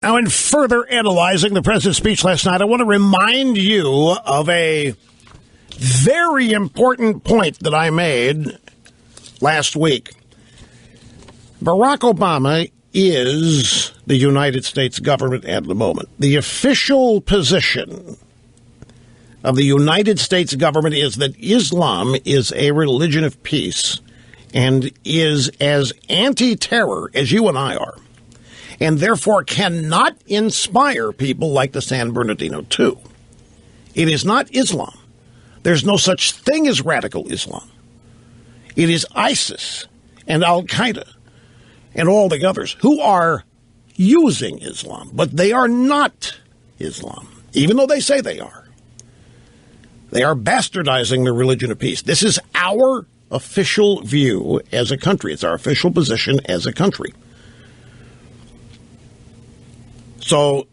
Now, in further analyzing the president's speech last night, I want to remind you of a very important point that I made last week. Barack Obama is the United States government at the moment. The official position of the United States government is that Islam is a religion of peace and is as anti-terror as you and I are, and therefore cannot inspire people like the San Bernardino 2. It is not Islam. There's no such thing as radical Islam. It is ISIS and Al-Qaeda and all the others who are using Islam, but they are not Islam, even though they say they are. They are bastardizing the religion of peace. This is our official view as a country. It's our official position as a country. So,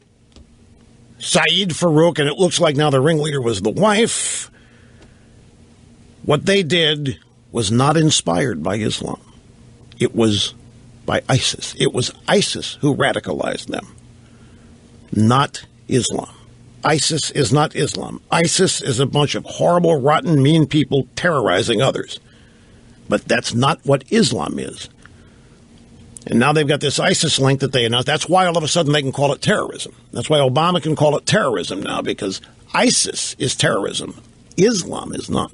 Saeed Farouk, and it looks like now the ringleader was the wife, what they did was not inspired by Islam. It was by ISIS. It was ISIS who radicalized them, not Islam. ISIS is not Islam. ISIS is a bunch of horrible, rotten, mean people terrorizing others. But that's not what Islam is. And now they've got this ISIS link that they announced. That's why all of a sudden they can call it terrorism. That's why Obama can call it terrorism now, because ISIS is terrorism. Islam is not.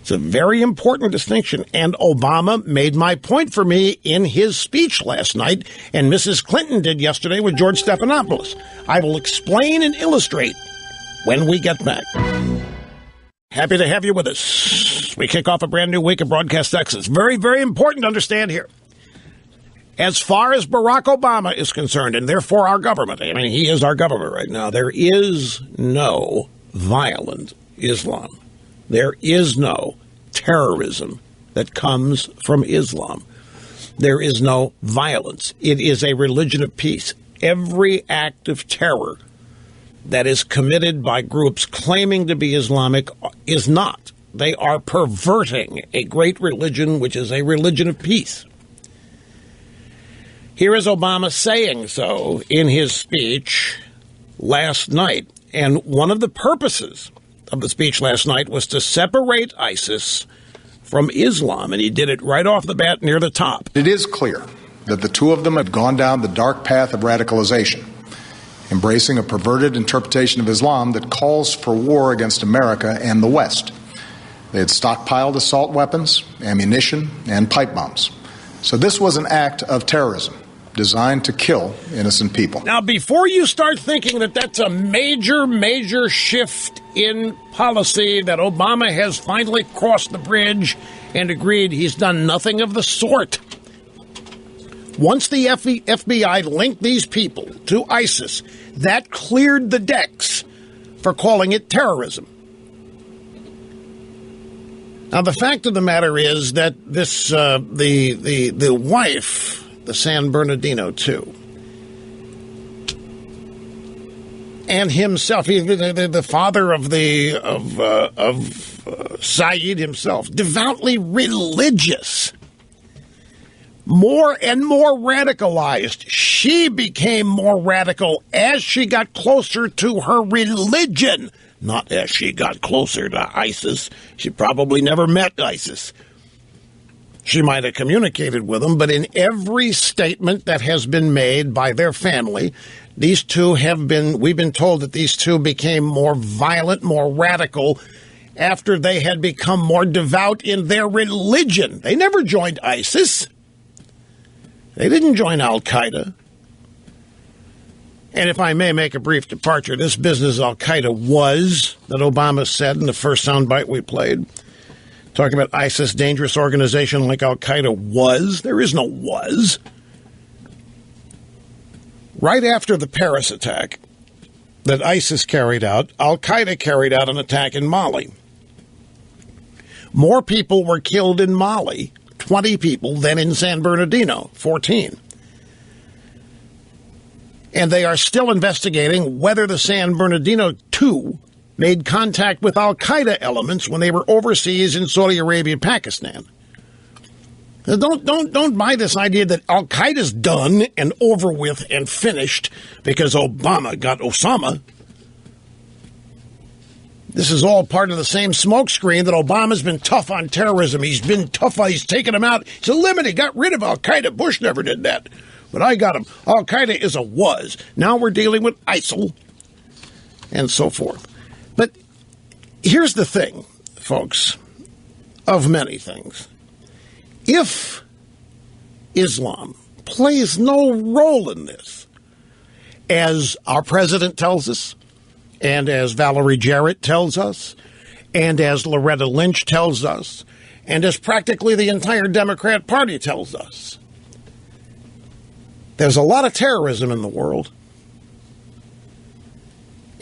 It's a very important distinction, and Obama made my point for me in his speech last night, and Mrs. Clinton did yesterday with George Stephanopoulos. I will explain and illustrate when we get back. Happy to have you with us. We kick off a brand new week of Broadcast Texas. Very, very important to understand here. As far as Barack Obama is concerned, and therefore our government, I mean, he is our government right now, there is no violent Islam. There is no terrorism that comes from Islam. There is no violence. It is a religion of peace. Every act of terror that is committed by groups claiming to be Islamic is not. They are perverting a great religion, which is a religion of peace. Here is Obama saying so in his speech last night. And one of the purposes of the speech last night was to separate ISIS from Islam, and he did it right off the bat near the top. It is clear that the two of them have gone down the dark path of radicalization, embracing a perverted interpretation of Islam that calls for war against America and the West. They had stockpiled assault weapons, ammunition, and pipe bombs. So this was an act of terrorism designed to kill innocent people. Now, before you start thinking that that's a major, major shift in policy, that Obama has finally crossed the bridge and agreed, he's done nothing of the sort. Once the FBI linked these people to ISIS, that cleared the decks for calling it terrorism. Now, the fact of the matter is that this the wife, the San Bernardino 2, and himself, the father of Saeed himself, devoutly religious, more and more radicalized. She became more radical as she got closer to her religion, not as she got closer to ISIS. She probably never met ISIS. She might have communicated with them, but in every statement that has been made by their family, these two we've been told that these two became more violent, more radical after they had become more devout in their religion. They never joined ISIS. They didn't join Al-Qaeda. And if I may make a brief departure, this business Al-Qaeda was, that Obama said in the first soundbite we played, talking about ISIS, dangerous organization like Al-Qaeda was. There is no was. Right after the Paris attack that ISIS carried out, Al-Qaeda carried out an attack in Mali. More people were killed in Mali, 20 people, than in San Bernardino, 14. And they are still investigating whether the San Bernardino 2 made contact with Al-Qaeda elements when they were overseas in Saudi Arabia and Pakistan. Don't buy this idea that Al-Qaeda's done and over with and finished because Obama got Osama. This is all part of the same smokescreen that Obama's been tough on terrorism. He's been tough. He's taken him out. He's eliminated, got rid of Al-Qaeda. Bush never did that. But I got him. Al-Qaeda is a was. Now we're dealing with ISIL and so forth. But here's the thing, folks, of many things. If Islam plays no role in this, as our president tells us, and as Valerie Jarrett tells us, and as Loretta Lynch tells us, and as practically the entire Democrat Party tells us, there's a lot of terrorism in the world.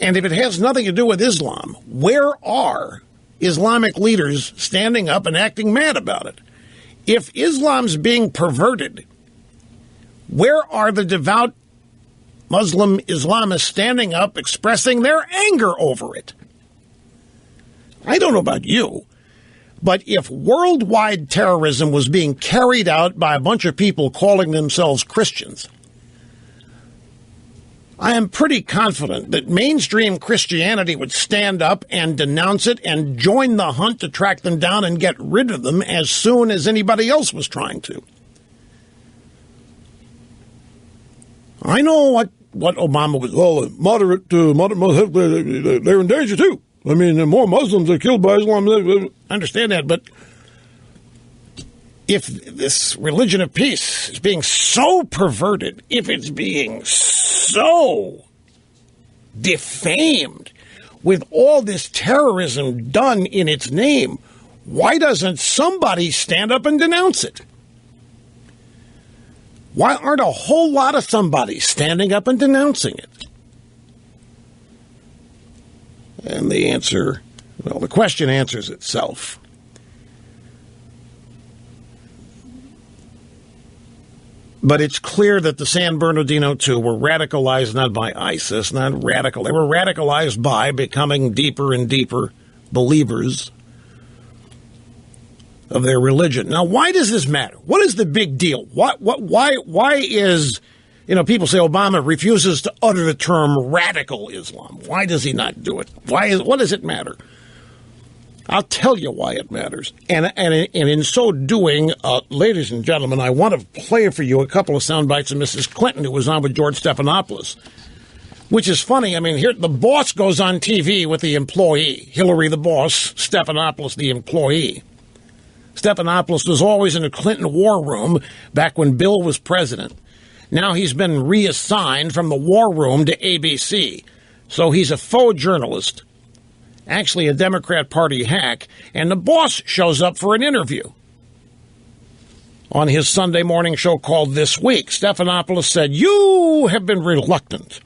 And if it has nothing to do with Islam, where are Islamic leaders standing up and acting mad about it? If Islam's being perverted, where are the devout Muslim Islamists standing up, expressing their anger over it? I don't know about you, but if worldwide terrorism was being carried out by a bunch of people calling themselves Christians, I am pretty confident that mainstream Christianity would stand up and denounce it and join the hunt to track them down and get rid of them as soon as anybody else was trying to. I know what Obama was, moderate Muslims, they're in danger too. I mean, more Muslims are killed by Islam. I understand that, but if this religion of peace is being so perverted, if it's being so defamed with all this terrorism done in its name, why doesn't somebody stand up and denounce it? Why aren't a whole lot of somebody standing up and denouncing it? And the answer, well, the question answers itself. But it's clear that the San Bernardino two were radicalized not by ISIS, not radical. They were radicalized by becoming deeper and deeper believers of their religion. Now, why does this matter? What is the big deal? Why is, people say Obama refuses to utter the term radical Islam. Why does he not do it? What does it matter? I'll tell you why it matters. And in so doing, ladies and gentlemen, I want to play for you a couple of sound bites of Mrs. Clinton, who was on with George Stephanopoulos, which is funny. I mean, here the boss goes on TV with the employee. Hillary, the boss, Stephanopoulos, the employee. Stephanopoulos was always in the Clinton war room back when Bill was president. Now he's been reassigned from the war room to ABC. So he's a faux journalist, actually a Democrat Party hack, and the boss shows up for an interview on his Sunday morning show called This Week. Stephanopoulos said, "You have been reluctant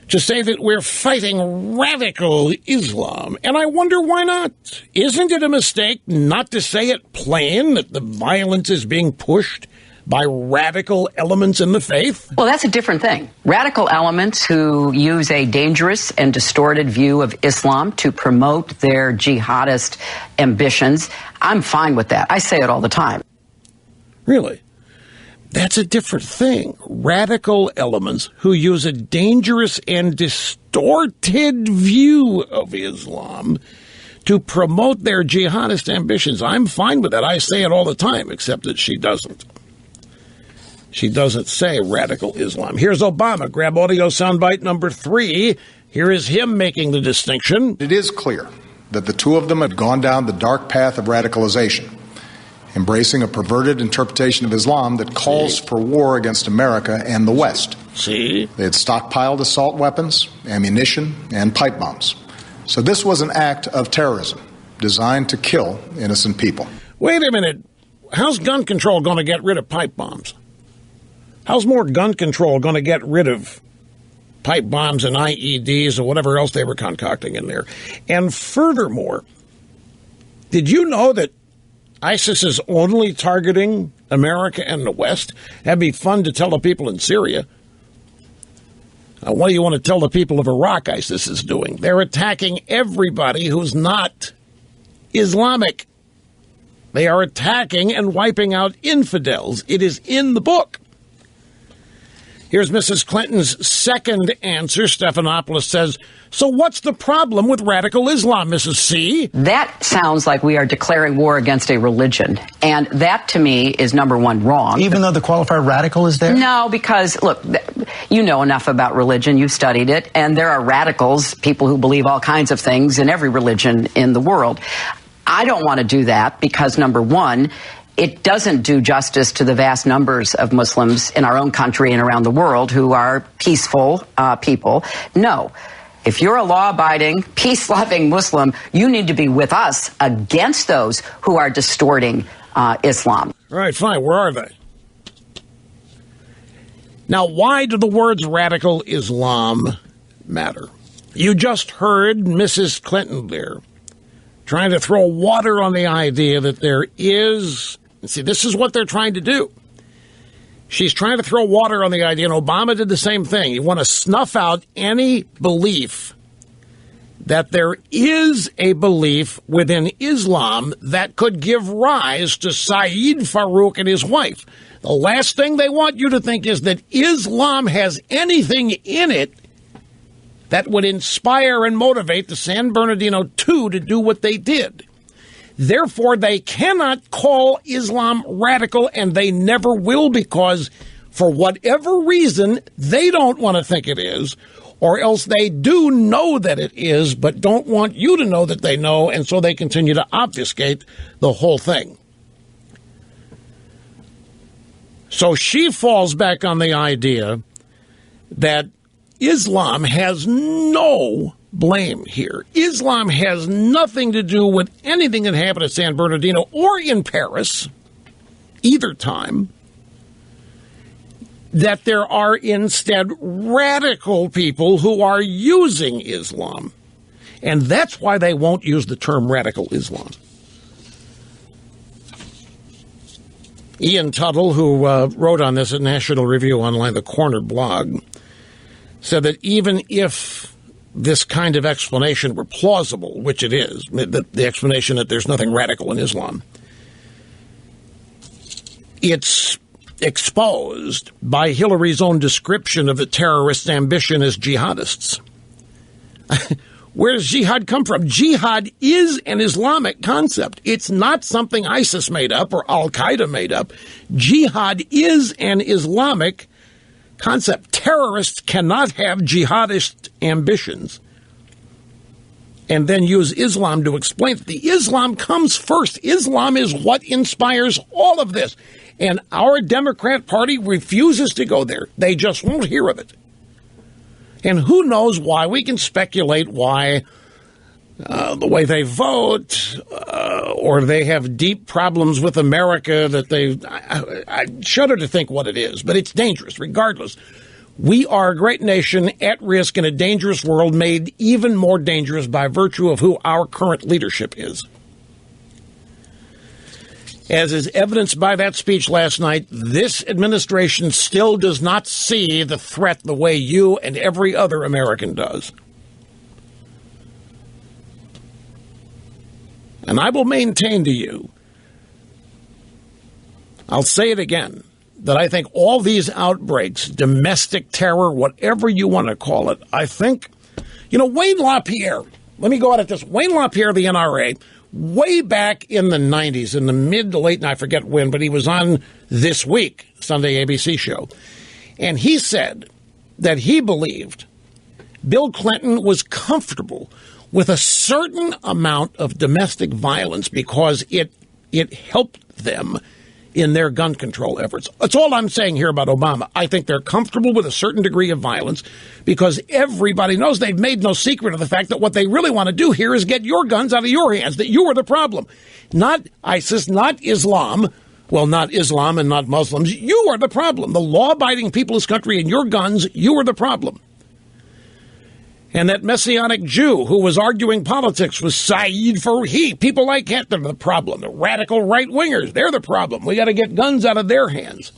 to say that we're fighting radical Islam, and I wonder why not. Isn't it a mistake not to say it plain that the violence is being pushed by radical elements in the faith?" Well, that's a different thing. Radical elements who use a dangerous and distorted view of Islam to promote their jihadist ambitions, I'm fine with that. I say it all the time. Really? That's a different thing. Radical elements who use a dangerous and distorted view of Islam to promote their jihadist ambitions. I'm fine with that. I say it all the time, except that she doesn't. She doesn't say radical Islam. Here's Obama. Grab audio soundbite number 3. Here is him making the distinction. It is clear that the two of them had gone down the dark path of radicalization, embracing a perverted interpretation of Islam that calls for war against America and the West. See? They had stockpiled assault weapons, ammunition, and pipe bombs. So this was an act of terrorism designed to kill innocent people. Wait a minute. How's gun control going to get rid of pipe bombs? How's more gun control going to get rid of pipe bombs and IEDs or whatever else they were concocting in there? And furthermore, did you know that ISIS is only targeting America and the West? That'd be fun to tell the people in Syria. What do you want to tell the people of Iraq ISIS is doing? They're attacking everybody who's not Islamic. They are attacking and wiping out infidels. It is in the book. Here's Mrs. Clinton's second answer. Stephanopoulos says, so what's the problem with radical Islam, Mrs. C? That sounds like we are declaring war against a religion. And that, to me, is number one, wrong. Even though the qualifier radical is there? No, because, look, you know enough about religion. You've studied it. And there are radicals, people who believe all kinds of things in every religion in the world. I don't want to do that because, number one, it doesn't do justice to the vast numbers of Muslims in our own country and around the world who are peaceful people. No. If you're a law-abiding, peace-loving Muslim, you need to be with us against those who are distorting Islam. Right, fine. Where are they? Now, why do the words radical Islam matter? You just heard Mrs. Clinton there trying to throw water on the idea that there is... See, this is what they're trying to do. She's trying to throw water on the idea, and Obama did the same thing. You want to snuff out any belief that there is a belief within Islam that could give rise to Saeed Farouk and his wife. The last thing they want you to think is that Islam has anything in it that would inspire and motivate the San Bernardino II to do what they did. Therefore, they cannot call Islam radical, and they never will, because for whatever reason, they don't want to think it is, or else they do know that it is, but don't want you to know that they know, and so they continue to obfuscate the whole thing. So she falls back on the idea that Islam has no blame here. Islam has nothing to do with anything that happened at San Bernardino or in Paris, either time. That there are instead radical people who are using Islam. And that's why they won't use the term radical Islam. Ian Tuttle, who wrote on this at National Review Online, the Corner blog, said that even if this kind of explanation were plausible, which it is, the explanation that there's nothing radical in Islam, it's exposed by Hillary's own description of the terrorists' ambition as jihadists. Where does jihad come from? Jihad is an Islamic concept. It's not something ISIS made up or Al-Qaeda made up. Jihad is an Islamic concept. Terrorists cannot have jihadist ambitions and then use Islam to explain it. The Islam comes first. Islam is what inspires all of this. And our Democrat Party refuses to go there. They just won't hear of it. And who knows why? We can speculate why the way they vote, or they have deep problems with America that I shudder to think what it is, but it's dangerous regardless. We are a great nation at risk in a dangerous world, made even more dangerous by virtue of who our current leadership is. As is evidenced by that speech last night, this administration still does not see the threat the way you and every other American does. And I will maintain to you, I'll say it again, that I think all these outbreaks, domestic terror, whatever you want to call it, I think, Wayne LaPierre, let me go at it this, Wayne LaPierre, the NRA, way back in the 90s, in the mid to late, and I forget when, but he was on This Week, Sunday ABC show, and he said that he believed Bill Clinton was comfortable with a certain amount of domestic violence because it helped them in their gun control efforts. That's all I'm saying here about Obama. I think they're comfortable with a certain degree of violence because everybody knows, they've made no secret of the fact that what they really want to do here is get your guns out of your hands, that you are the problem. Not ISIS, not Islam. Well, not Islam and not Muslims. You are the problem. The law-abiding people of this country and your guns, you are the problem. And that Messianic Jew who was arguing politics with Saeed Farouk, people like that, they're the problem. The radical right-wingers, they're the problem. We got to get guns out of their hands.